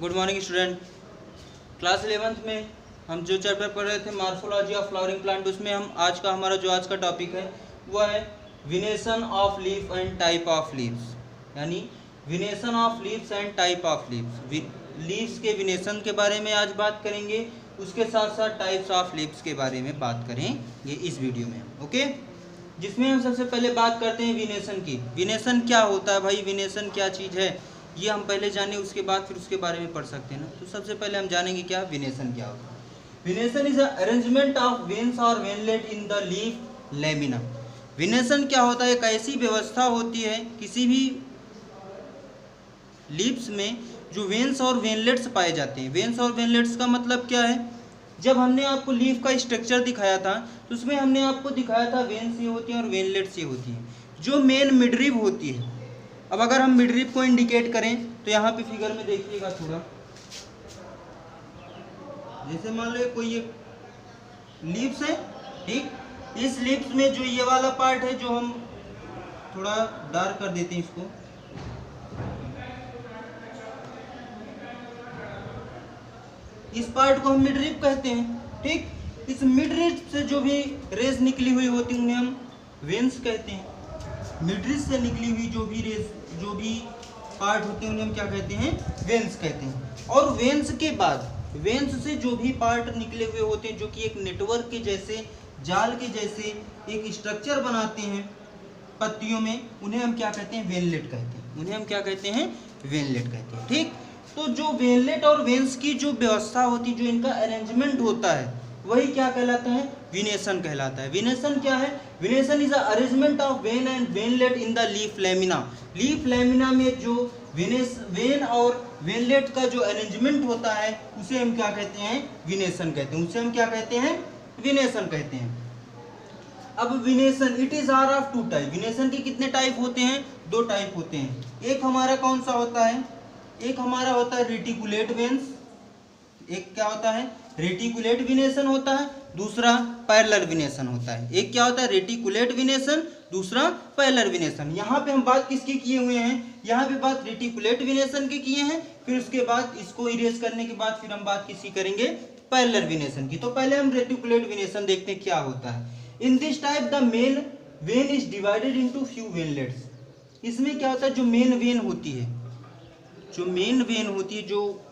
Good morning student. Class 11th में हम जो चैप्टर पढ़ रहे थे मॉर्फोलॉजी ऑफ फ्लावरिंग प्लांट, उसमें हम आज का टॉपिक है वो है venation of leaf and type of leaves, यानी venation of leaves and type of leaves. Leaves के विनेशन के बारे में आज बात करेंगे, उसके साथ साथ टाइप्स ऑफ लीव्स के बारे में बात करेंगे इस वीडियो में। ओके, जिसमें हम सबसे पहले बात करते हैं विनेशन की। विनेशन क्या होता है भाई, विनेशन क्या चीज़ है ये हम पहले जाने, उसके बाद फिर उसके बारे में पढ़ सकते हैं ना। तो सबसे पहले हम जानेंगे क्या विनेशन क्या होता है। Venation is arrangement of veins और veinlet in the leaf lamina. Venation क्या होता है, एक ऐसी व्यवस्था होती है किसी भी लीव्स में जो वेन्स और वेनलेट्स पाए जाते हैं। वेन्स और वेनलेट्स का मतलब क्या है, जब हमने आपको लीफ का स्ट्रक्चर दिखाया था तो उसमें हमने आपको दिखाया था वेन्स ये होती हैं और वेनलेट्स ये होती हैं, जो मेन मिडरिब होती है। अब अगर हम मिडरिब को इंडिकेट करें तो यहाँ पे फिगर में देखिएगा थोड़ा, जैसे मान लो कोई एक लीव्स है, ठीक, इस लीव्स में जो ये वाला पार्ट है, जो हम थोड़ा डार्क कर देते हैं इसको, इस पार्ट को हम मिडरिब कहते हैं। ठीक, इस मिडरिब से जो भी रेस निकली हुई होती है उन्हें हम वेन्स कहते हैं। मिडरिब से निकली हुई जो भी रेस, जो भी पार्ट होते हैं उन्हें हम क्या कहते हैं, वेन्स कहते हैं। और वेन्स के बाद, वेन्स से जो भी पार्ट निकले हुए होते हैं जो कि एक नेटवर्क के जैसे, जाल के जैसे एक स्ट्रक्चर बनाते हैं पत्तियों में, उन्हें हम क्या कहते हैं, वेनलेट कहते हैं। उन्हें हम क्या कहते हैं, वेनलेट कहते हैं। ठीक, तो जो वेनलेट और वेन्स की जो व्यवस्था होती है, जो इनका अरेंजमेंट होता है, वही क्या कहलाता है, विनेशन कहलाता है। विनेशन क्या है, venation is arrangement of vein and veinlet in the leaf lamina. Leaf lamina में जो वेन और वेनलेट का जो अरेंजमेंट होता है उसे हम क्या कहते हैं, विनेशन कहते हैं। उसे हम क्या कहते हैं, विनेशन कहते हैं। अब venation it is are of two type. Venation के कितने टाइप होते हैं, दो टाइप होते हैं। एक हमारा कौन सा होता है, एक हमारा होता है रेटिकुलेट वेन्स, एक क्या होता है, रेटिकुलेट विनेशन होता है, दूसरा पैरेलल विनेशन होता है। एक क्या होता है, रेटिकुलेट विनेशन, दूसरा पैरेलल विनेशन। यहाँ पे हम बात किसकी किए हुए हैं, यहाँ पे बात रेटिकुलेट विनेशन के किए हैं, फिर उसके बाद इसको इरेज करने के बाद फिर हम बात किसकी करेंगे, पैरेलल विनेशन की। तो पहले हम रेटिकुलेट विनेशन देखते हैं क्या होता है। In this type the main vein is divided into few veinlets. इसमें क्या होता है, जो मेन वेन होती है, जो मेन वेन होती है, जो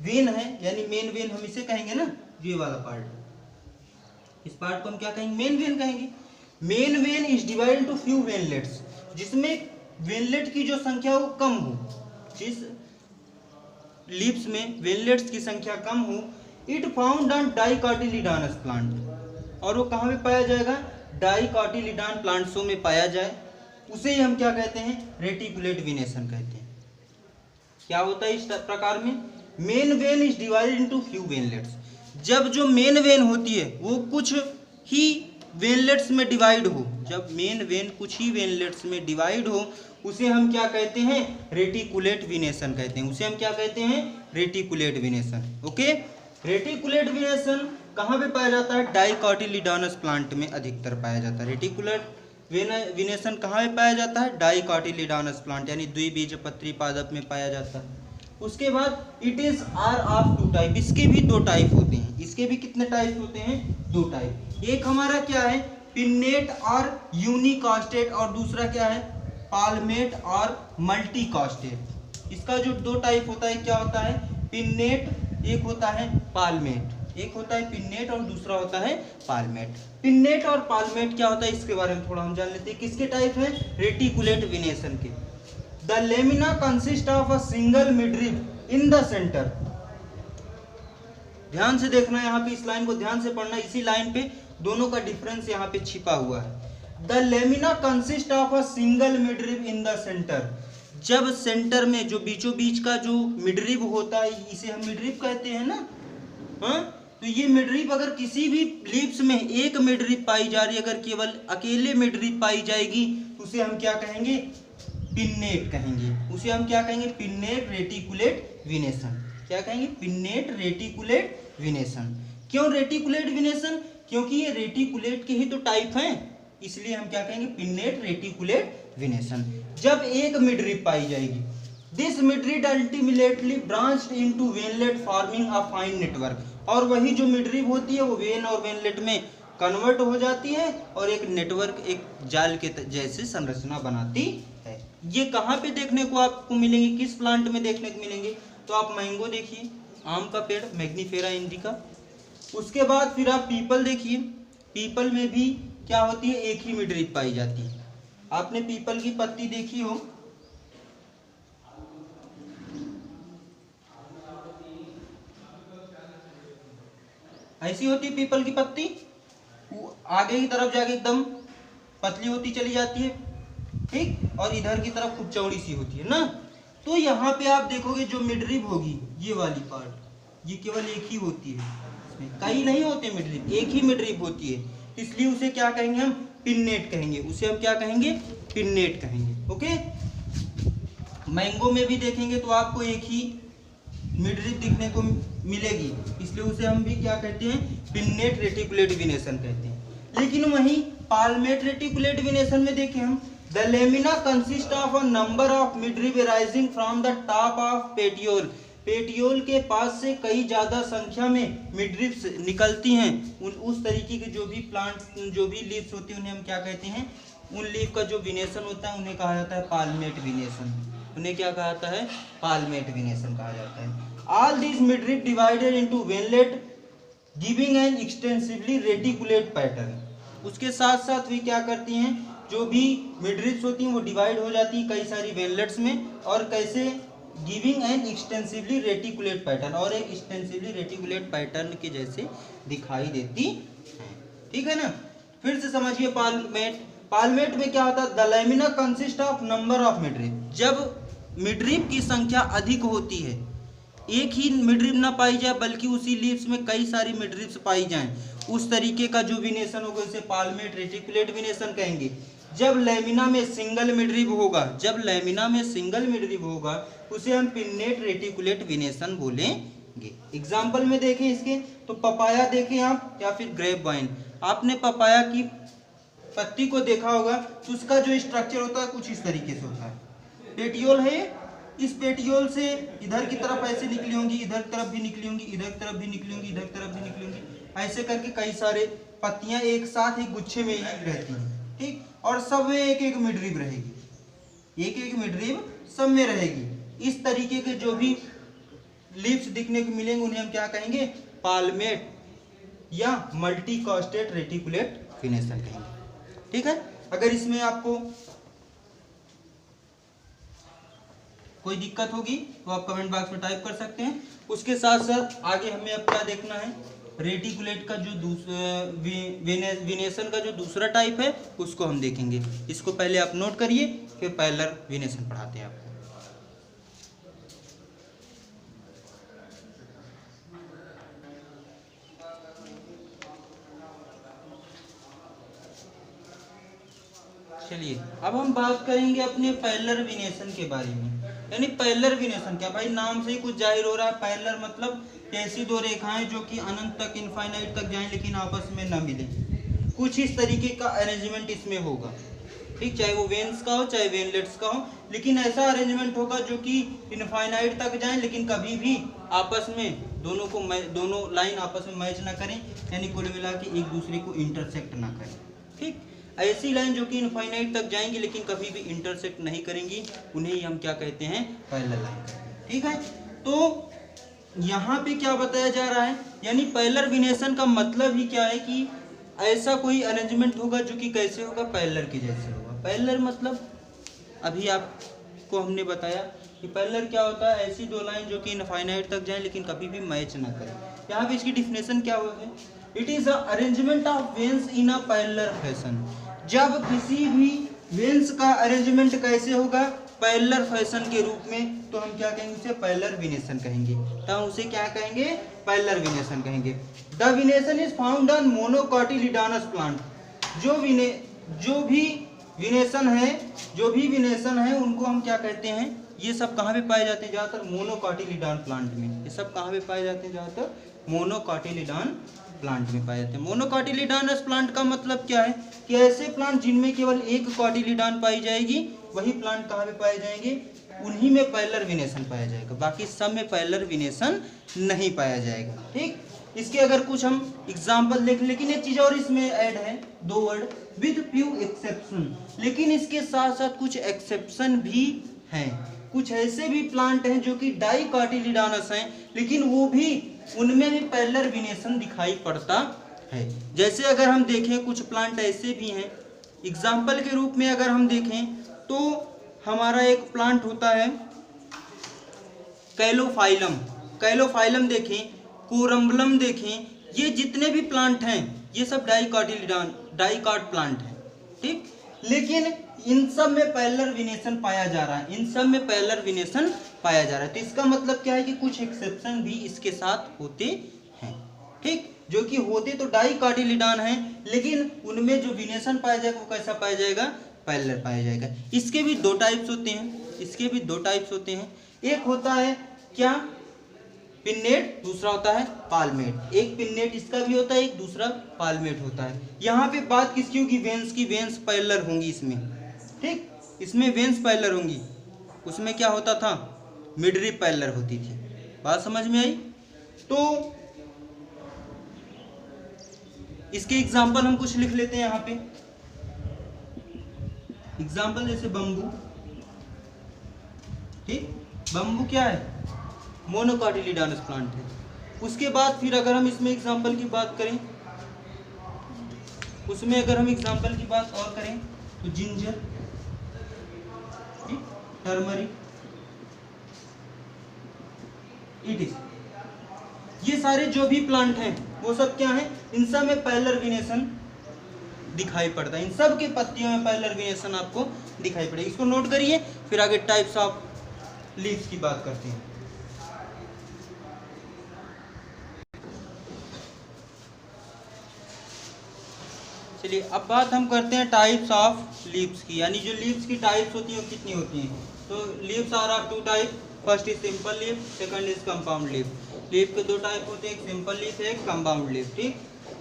वेन है, यानी मेन वेन हम इसे कहेंगे ना, ये वाला पार्ट, इस पार्ट को हम क्या कहेंगे, मेन वेन कहेंगे। Main vein is divided to few veinlets, जिसमें वेनलेट की जो संख्या वो कम हो, जिस लीव्स में वेनलेट्स की संख्या कम हो। इट फाउंड ऑन डाइकोटिलिडॉनस प्लांट, और वो कहाँ पे पाया जाएगा, डाइकोटिलिडॉन प्लांट्सों में पाया जाए, उसे ही हम क्या कहते हैं, रेटिकुलेट विनेशन कहते हैं। क्या होता है इस प्रकार में, main vein is divided into few veinlets. जब जो मेन वेन होती है वो कुछ ही वेनलेट्स में डिवाइड हो, जब मेन वेन कुछ ही वेनलेट्स में डिवाइड हो, उसे हम क्या कहते हैं, रेटिकुलेट विनेशन कहते हैं। उसे हम क्या कहते हैं, रेटिकुलेट विनेशन। ओके, रेटिकुलेट विनेशन कहाँ पे पाया जाता है, डाइकोटिलिडॉनस प्लांट में अधिकतर पाया जाता है। रेटिकुलेट विनेशन कहाँ पे पाया जाता है, डाइकोटिलिडॉनस प्लांट, यानी द्विबीजपत्री पादप में पाया जाता है। उसके बाद it is are of two type. इसके भी दो टाइप होते हैं। इसके भी कितने टाइप होते हैं, दो टाइप। एक हमारा क्या है, पिन्नेट और यूनिकॉस्टेट, और दूसरा क्या है, पाल्मेट और मल्टीकॉस्टेट। इसका जो दो टाइप होता है, क्या होता है, पिन्नेट, एक होता है पाल्मेट। एक होता है पिन्नेट और दूसरा होता है पाल्मेट। पिन्नेट और पाल्मेट क्या होता है, इसके बारे में थोड़ा हम जान लेते हैं। किसके टाइप है, रेटिकुलेट विनेशन के। The lamina consist of a single midrib in the centre. ध्यान से देखना, यहाँ पे इस लाइन को ध्यान से पढ़ना, इसी लाइन पे दोनों का डिफरेंस यहाँ पे छिपा हुआ है। The lamina consist of a single midrib in the centre. जब सेंटर में जो बीचों बीच का जो मिडरिब होता है, इसे हम मिडरिब कहते हैं ना, हाँ, तो ये मिडरिब अगर किसी भी लीव्स में एक मिडरिब पाई जा रही है, अगर केवल अकेले मिडरिब पाई जाएगी तो उसे हम क्या कहेंगे, पिन्नेट कहेंगे। उसे हम क्या कहेंगे, पिन्नेट रेटिकुलेट विनेशन। क्या कहेंगे, पिन्नेट रेटिकुलेट विनेशन। क्यों रेटिकुलेट विनेशन, क्योंकि ये रेटिकुलेट के ही तो टाइप हैं, इसलिए हम क्या कहेंगे, पिन्नेट रेटिकुलेट विनेशन। जब एक मिडरिब पाई जाएगी, this midrib ultimately branched into veinlet forming a fine network, और वही जो मिडरिप होती है वो वेन और वेनलेट में कन्वर्ट हो जाती है और एक नेटवर्क, एक जाल के जैसे संरचना बनाती है। ये कहाँ पे देखने को आपको मिलेंगे, किस प्लांट में देखने को मिलेंगे? तो आप मैंगो देखिए, आम का पेड़ मैग्नीफेरा इंडिका। उसके बाद फिर आप पीपल देखिए, पीपल में भी क्या होती है, एक ही मिडरिप पाई जाती है। आपने पीपल की पत्ती देखी हो, ऐसी होती है पीपल की पत्ती, आगे की तरफ जाके एकदम पतली होती चली जाती है, ठीक, और इधर की तरफ खूब चौड़ी सी होती है ना। तो यहाँ पे आप देखोगे जो मिडरिप होगी, ये वाली पार्ट, ये केवल एक ही होती है, इसमें कई नहीं होते मिडरिप, एक ही मिडरिप होती है, इसलिए उसे क्या कहेंगे हम, पिन्नेट कहेंगे, उसे हम क्या कहेंगे, पिन्नेट कहेंगे। ओके, मैंगो में भी देखेंगे तो आपको एक ही मिडरिप दिखने को मिलेगी, इसलिए उसे हम भी क्या कहते हैं, पिन्नेट रेटिकुलेट वेनेशन कहते हैं। लेकिन वहीं पाल्मेट रेटिकुलेट वेनेशन में देखें हम, the lamina consist of a number of midrib rising from the top of petiole, petiole के पास से कई ज्यादा संख्या में मिडरिप्स निकलती हैं। उस तरीके के जो भी प्लांट, जो भी लीव्स होती हैं, उन्हें हम क्या कहते हैं, उन लीफ का जो विनेशन होता है उन्हें कहा जाता है पाल्मेट विनेशन, उन्हें क्या कहा जाता है, पाल्मेट विनेशन कहा जाता है। All these midrib divided into veinlet giving an extensively reticulate pattern. उसके साथ साथ भी क्या करती हैं, जो भी मिडरिप्स होती हैं वो डिवाइड हो जाती है कई सारी वेनलेट्स में, और कैसे, giving an extensively reticulate pattern, और एक एक्सटेंसिवली रेटिकुलेट पैटर्न के जैसे दिखाई देती है। ठीक है ना, फिर से समझिए पाल्मेट। पाल्मेट में क्या होता है, the lamina consist of number of midrib, जब मिडरिप की संख्या अधिक होती है, एक ही मिडरिप ना पाई जाए बल्कि उसी लीव्स में कई सारी मिडरिप्स पाई जाएं, उस तरीके का जो विनेशन होगा उसे पाल्मेट रेटिकुलेट विनेशन कहेंगे। जब लैमिना में सिंगल मिडरिप होगा, जब लैमिना में सिंगल मिडरिप होगा उसे हम पिन्नेट रेटिकुलेट विनेशन बोलेंगे। एग्जाम्पल में देखें इसके, तो पपाया देखें आप, या फिर ग्रेप वाइन, आपने पपाया की पत्ती को देखा होगा, तो उसका जो स्ट्रक्चर होता है कुछ इस तरीके से होता है, पेटियोल है, इस पेटियोल से इधर की तरफ ऐसे निकली होंगी, इधर की तरफ भी निकली होंगी, इधर की तरफ भी निकली होंगी, इधर की तरफ भी निकली होंगी, ऐसे करके कई सारे पत्तियां एक साथ एक गुच्छे में ही रहती हैं, ठीक, और सब में एक एक मिडरिप रहेगी, एक एक मिडरिप सब में रहेगी। इस तरीके के जो भी लीव्स दिखने को मिलेंगे उन्हें हम क्या कहेंगे, पाल्मेट या मल्टी कॉस्टेट रेटिकुलेट विनेशन कहेंगे। ठीक है, अगर इसमें आपको कोई दिक्कत होगी तो आप कमेंट बॉक्स में टाइप कर सकते हैं। उसके साथ साथ आगे हमें अब क्या देखना है, रेटिकुलेट का जो विनेशन का जो दूसरा टाइप है उसको हम देखेंगे। इसको पहले आप नोट करिए, फिर पैरेलल विनेशन पढ़ाते हैं आपको। चलिए अब हम बात करेंगे अपने पैरेलल विनेशन के बारे में। यानी पैरेलल विनेशन क्या, भाई नाम से ही कुछ जाहिर हो रहा है, पैरेलल मतलब ऐसी दो रेखाएं जो कि अनंत तक, इनफाइनाइट तक जाएं लेकिन आपस में न मिले, कुछ इस तरीके का अरेंजमेंट इसमें होगा, ठीक, चाहे वो वेन्स का हो चाहे वेनलेट्स का हो, लेकिन ऐसा अरेंजमेंट होगा जो कि इनफाइनाइट तक जाएं लेकिन कभी भी आपस में दोनों लाइन आपस में मैच ना करें, यानी कुल मिला के एक दूसरे को इंटरसेक्ट ना करें। ठीक, ऐसी लाइन जो कि इनफाइनाइट तक जाएंगी लेकिन कभी भी इंटरसेक्ट नहीं करेंगी, उन्हें ही हम क्या कहते हैं, पैरेलल लाइन। ठीक है, तो यहाँ पे क्या बताया जा रहा है, यानी पैरेलल विनेशन का मतलब ही क्या है कि ऐसा कोई अरेंजमेंट होगा जो कि कैसे होगा, पैरेलल के जैसे होगा। पैरेलल मतलब अभी आपको हमने बताया कि पैरेलल क्या होता है, ऐसी दो लाइन जो कि इनफाइनाइट तक जाएं लेकिन कभी भी मैच ना करें। यहाँ पे इसकी डिफिनेशन क्या हुआ है, it is a arrangement of veins in a parallel fashion. जब किसी भी वेन्स का अरेंजमेंट कैसे होगा, पैरेलल फैशन के रूप में, तो हम क्या कहेंगे, उसे पैरेलल विनेशन कहेंगे। तो उसे क्या कहेंगे, पैरेलल विनेशन कहेंगे। The venation is found on monocotyledonous plant. जो भी विनेशन है उनको हम क्या कहते हैं, ये सब कहाँ पे पाए जाते हैं, ज़्यादातर मोनोकॉटिलिडान प्लांट में। ये सब कहाँ पे पाए जाते हैं, ज़्यादातर मोनोकॉटिलिडान प्लांट में पाए जाते हैं। मोनोकॉटिलिडानस प्लांट का मतलब क्या है कि ऐसे प्लांट जिनमें केवल एक कॉटिलिडान पाई जाएगी, वही प्लांट कहाँ पे पाए जाएंगे, उन्हीं में पैरेलल वेनेशन पाया जाएगा, बाकी सब में पैरेलल वेनेशन नहीं पाया जाएगा। ठीक, इसके अगर कुछ हम एग्जाम्पल देख, लेकिन एक चीज और इसमें ऐड है, 2 वर्ड, विद फ्यू एक्सेप्शन। लेकिन इसके साथ साथ कुछ एक्सेप्शन भी हैं, कुछ ऐसे भी प्लांट हैं जो कि डाइकोटिलिडोनस हैं, लेकिन वो भी उनमें भी पैरेलल वेनेशन दिखाई पड़ता है। जैसे अगर हम देखें कुछ प्लांट ऐसे भी हैं, एग्जाम्पल के रूप में अगर हम देखें तो हमारा एक प्लांट होता है कैलोफाइलम, कैलोफाइलम देखें, कोरम्बलम देखें, ये जितने भी प्लांट हैं ये सब डाइकॉट प्लांट हैं। ठीक, लेकिन इन सब में पैरेलल वेनेशन पाया जा रहा है, इन सब में पैरेलल वेनेशन पाया जा रहा है। तो इसका मतलब क्या है कि कुछ एक्सेप्शन भी इसके साथ होते हैं। ठीक, जो कि होते तो डाइकोटिलिडॉन हैं, लेकिन उनमें जो वेनेशन पाया जाएगा वो कैसा पाया जाएगा, पैरेलल पाया जाएगा। इसके भी 2 टाइप्स होते हैं, इसके भी 2 टाइप्स होते हैं। एक होता है क्या, पिन्नेट, दूसरा होता है पालमेट। एक पिन्नेट इसका भी होता है, एक दूसरा पालमेट होता है। यहाँ पे बात किसकी होगी, वेंस की, वेंस पैरेलल होंगी इसमें। ठीक, इसमें वेंस पैरेलल होंगी, उसमें क्या होता था, मिडरिप पैरेलल होती थी। बात समझ में आई? तो इसके एग्जाम्पल हम कुछ लिख लेते हैं यहाँ पे। एग्जाम्पल जैसे बम्बू। ठीक, बम्बू क्या है, मोनोकोटिलिडोनस प्लांट है। उसके बाद फिर अगर हम इसमें एग्जाम्पल की बात करें, उसमें अगर हम एग्जाम्पल की बात और करें तो जिंजर, टर्मरिक, इटिस, ये सारे जो भी प्लांट हैं वो सब क्या है, इन सब में पैरेलल वेनेशन दिखाई पड़ता है। इन सब के पत्तियों में पैरेलल वेनेशन आपको दिखाई पड़ेगी। इसको नोट करिए, फिर आगे टाइप्स ऑफ लीव्स की बात करते हैं। चलिए अब बात हम करते हैं टाइप्स ऑफ लीव्स की, यानी जो लीव्स की टाइप्स होती हैं वो कितनी होती हैं। तो leaves are of 2 type, first is simple leaf, second is compound leaf. Leaf के 2 टाइप होते हैं, एक सिंपल लीफ है, एक कंपाउंड लीफ। ठीक,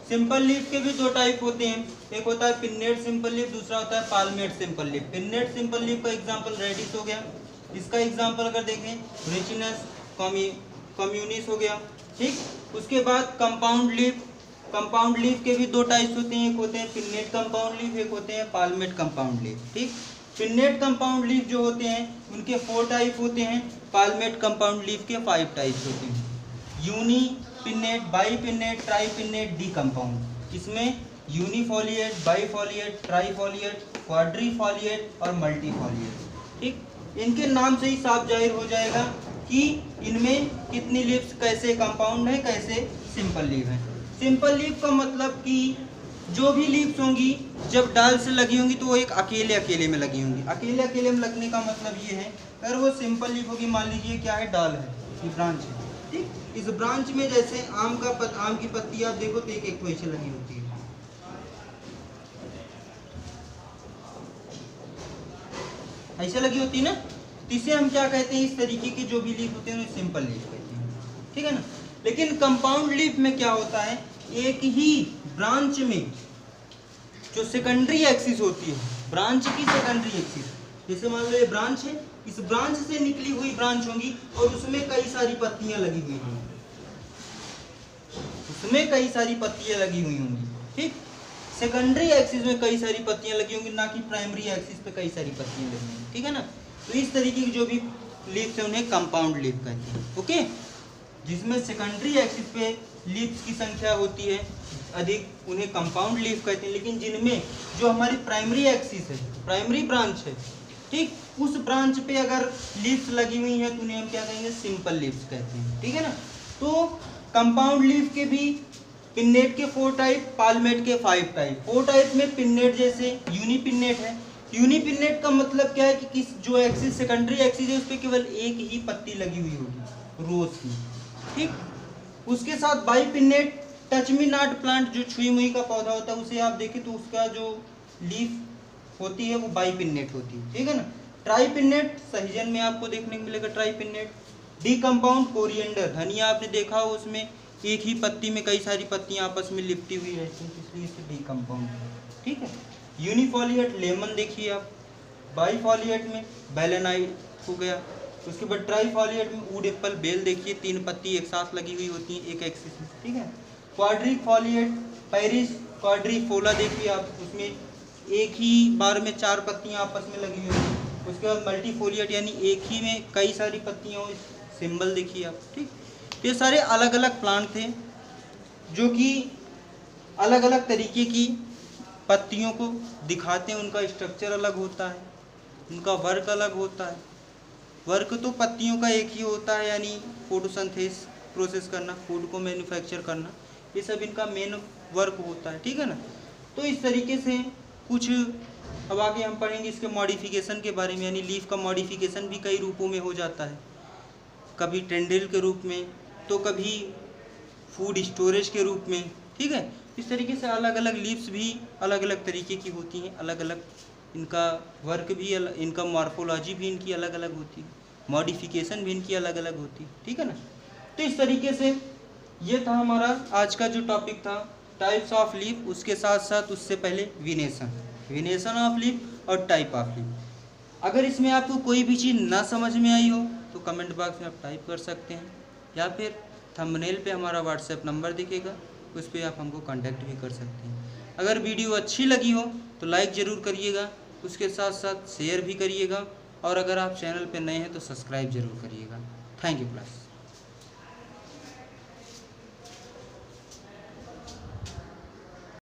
सिंपल लीफ के भी 2 टाइप होते हैं, एक होता है पिन्नेट सिंपल लीफ, दूसरा होता है पालमेट simple leaf. Pennate simple leaf का एग्जांपल रेडिस हो गया, इसका एग्जांपल अगर देखें रिचिनस कम्युनिस हो गया। ठीक, उसके बाद कंपाउंड लीफ, कंपाउंड लीफ के भी 2 टाइप्स होते हैं, एक होते हैं पिन्नेट कंपाउंड लीफ, एक होते हैं पालमेट कंपाउंड लीफ। ठीक, पिन्नेट कंपाउंड लीफ जो होते हैं उनके 4 टाइप होते हैं, पालमेट कंपाउंड लीफ के 5 टाइप्स होते हैं, unipinnate, bipinnate, tripinnate, decompound. इसमें यूनिफोलिएट, बाईफोलिएट, ट्राईफोलिएट, क्वाड्रीफोलिएट और मल्टीफोलिएट। ठीक, इनके नाम से ही साफ जाहिर हो जाएगा कि इनमें कितनी लीव्स, कैसे कंपाउंड है, कैसे सिंपल लीव है। सिंपल लीव का मतलब कि जो भी लीव्स होंगी जब डाल से लगी होंगी तो वो एक अकेले अकेले में लगी होंगी। अकेले अकेले में लगने का मतलब ये है, अगर वो सिंपल लीव होगी, मान लीजिए क्या है, डाल है, ये ब्रांच है। ठीक, इस ब्रांच में जैसे आम की पत्ती आप देखो तो एक एक तो ऐसे लगी होती है, ऐसे लगी होती है ना, तो इसे हम क्या कहते हैं, इस तरीके के जो भी लीफ होते हैं उन्हें सिंपल लीफ कहते हैं। ठीक है ना। लेकिन कंपाउंड लीफ में क्या होता है, एक ही ब्रांच में जो सेकेंडरी एक्सिस होती है, ब्रांच की सेकेंडरी एक्सिस, जैसे मान लो ये ब्रांच है, इस ब्रांच से निकली हुई ब्रांच होंगी और उसमें कई सारी पत्तियां लगी हुई होंगी, उसमें कई सारी पत्तियां लगी हुई होंगी। ठीक, सेकेंडरी एक्सिस में कई सारी पत्तियां लगी होंगी, ना कि प्राइमरी एक्सिस पे कई सारी पत्तियां लगी होंगी। ठीक है ना। तो इस तरीके की जो भी लीव्स है उन्हें कंपाउंड लीफ कहते हैं। ओके, जिसमें सेकेंडरी एक्सिस पे लीव्स की संख्या होती है अधिक, उन्हें कंपाउंड लीफ कहते हैं। लेकिन जिनमें जो हमारी प्राइमरी एक्सिस है, प्राइमरी ब्रांच है, ठीक, उस ब्रांच पे अगर लीव्स लगी हुई हैं तो उन्हें हम क्या कहेंगे, सिंपल लीव्स कहते हैं। ठीक है ना। तो कंपाउंड लीफ के भी पिन्नेट के 4 टाइप, पालमेट के 5 टाइप। 4 टाइप में पिन्नेट जैसे यूनिपिन्नेट है। यूनिपिन्नेट का मतलब क्या है कि किस जो एक्सिस सेकेंडरी एक्सिस है उस पर केवल एक ही पत्ती लगी हुई होगी, रोज की। ठीक, उसके साथ बाईपिन्नेट, टच मी नॉट प्लांट, जो छुई मुई का पौधा होता है उसे आप देखें तो उसका जो लीफ होती है वो बाईपिन्नेट होती है। ठीक है ना। ट्राईपिन्नेट सहजन में आपको देखने को मिलेगा ट्राईपिन्नेट। डी कंपाउंड कोरिएंडर, धनिया आपने देखा हो उसमें एक ही पत्ती में कई सारी पत्तियां आपस में लिपटी हुई रहती हैं, इसलिए इसे डी कंपाउंड है। ठीक है। यूनिफोलिएट लेमन देखिए आप, बाईफोलिएट में बेलेनाइट, हो गया। उसके बाद ट्राइफॉलिएट में वुड एप्पल बेल देखिए 3 पत्ती एक साथ लगी हुई होती हैं एक एक्सिस में, ठीक है। क्वाड्रिफॉलिएट पैरिस क्वाड्रिफोला देखिए आप, उसमें एक ही बार में 4 पत्तियां आपस में लगी हुई हैं। उसके बाद मल्टीफोलिएट यानी एक ही में कई सारी पत्तियां हो, सिंबल देखिए आप, ठीक। ये सारे अलग अलग प्लांट थे जो कि अलग अलग तरीके की पत्तियों को दिखाते हैं। उनका स्ट्रक्चर अलग होता है, उनका वर्क अलग होता है। वर्क तो पत्तियों का एक ही होता है, यानी फोटोसिंथेसिस प्रोसेस करना, फूड को मैन्युफैक्चर करना, ये सब इनका मेन वर्क होता है, ठीक है ना। तो इस तरीके से कुछ अब आगे हम पढ़ेंगे इसके मॉडिफिकेशन के बारे में, यानी लीफ का मॉडिफिकेशन भी कई रूपों में हो जाता है, कभी टेंड्रिल के रूप में तो कभी फूड स्टोरेज के रूप में, ठीक है। इस तरीके से अलग अलग लीव्स भी अलग अलग तरीके की होती हैं, अलग अलग इनका वर्क भी इनका मॉर्फोलॉजी भी इनकी अलग अलग होती है, मॉडिफिकेशन भी इनकी अलग अलग होती है, ठीक है ना। तो इस तरीके से ये था हमारा आज का जो टॉपिक था टाइप्स ऑफ लीफ, उसके साथ साथ उससे पहले विनेशन ऑफ लीफ और टाइप ऑफ लीफ। अगर इसमें आपको कोई भी चीज़ ना समझ में आई हो तो कमेंट बॉक्स में आप टाइप कर सकते हैं, या फिर थंबनेल पे हमारा व्हाट्सएप नंबर दिखेगा, उस पर आप हमको कांटेक्ट भी कर सकते हैं। अगर वीडियो अच्छी लगी हो तो लाइक ज़रूर करिएगा, उसके साथ साथ शेयर भी करिएगा, और अगर आप चैनल पे नए हैं तो सब्सक्राइब ज़रूर करिएगा। Thank you class.